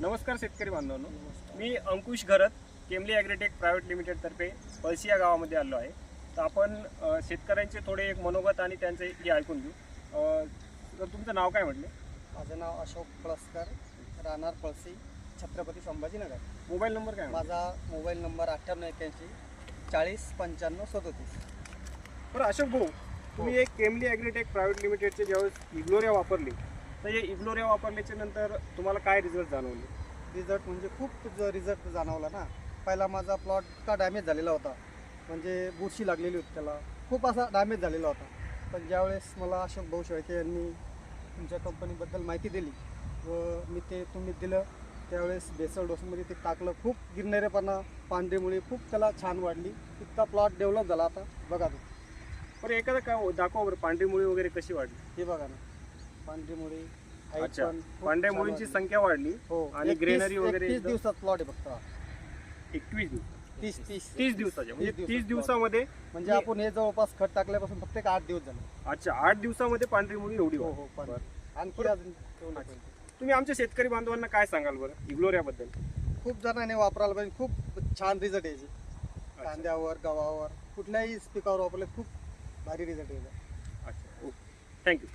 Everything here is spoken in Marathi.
नमस्कार शेतकरी बांधवांनो, मी अंकुश घरत केमली ॲग्रीटेक प्रायव्हेट लिमिटेडतर्फे पळशी या गावामध्ये आलो आहे. तर आपण शेतकऱ्यांचे थोडे एक मनोगत आणि त्यांचे हे ऐकून घेऊ. तर तुमचं नाव काय म्हटले? माझं नाव अशोक पळसकर, राहणार पळशी, छत्रपती संभाजीनगर. मोबाईल नंबर काय? माझा मोबाईल नंबर 9881 40 95 37. बरं अशोक भाऊ, तुम्ही एक केमली ॲग्रीटेक प्रायव्हेट लिमिटेडचे ज्यावेळेस इग्लोरिया वापरली, तर हे इग्लोरिया वापरल्याच्या नंतर तुम्हाला काय रिझल्ट जाणवले? रिझल्ट म्हणजे खूप रिझल्ट जाणवला ना. पहिला माझा प्लॉट इतका डॅमेज झालेला होता, म्हणजे बुरशी लागलेली होती, त्याला खूप असा डॅमेज झालेला होता. पण ज्यावेळेस मला अशोक भाऊ शेळके यांनी तुमच्या कंपनीबद्दल माहिती दिली व मी ते तुम्ही दिलं, त्यावेळेस बेसल डोसमध्ये ते टाकलं. खूप गिरणारेपणा, पांढरीमुळे खूप त्याला छान वाढली. इतका प्लॉट डेव्हलप झाला. आता बघा तो. बरं एखादं काय दाखवा बरं, पांढरी मुळी वगैरे कशी वाढली? हे बघा ना, पांढरीमुळे अच्छा, पांढऱ्या मुळींची संख्या वाढली. हो, आणि ग्रेनरी वगैरे 30 दिवसात प्लॉट आहे फक्त. 21 दिवस, 30 दिवसाच्या, म्हणजे 30 30 दिवसामध्ये म्हणजे आपण हे जवळपास खत टाकल्यापासून फक्त एक 8 दिवस झाले. अच्छा 8 दिवसामध्ये पांढरी मुळी एवढी हो वाढली. हो, पण बरं. आणखी अजून ठेवलं पाहिजे. तुम्ही आमच्या शेतकरी बांधवांना काय सांगाल बरं इग्लोरियाबद्दल? खूप जणांनी वापरायला पाहिजे. खूप छान रिझल्ट यायचे. कांद्यावर, गव्हावर, कुठल्याही पिकावर वापरले खूप भारी रिझल्ट यायचा. अच्छा, ओके, थँक्यू.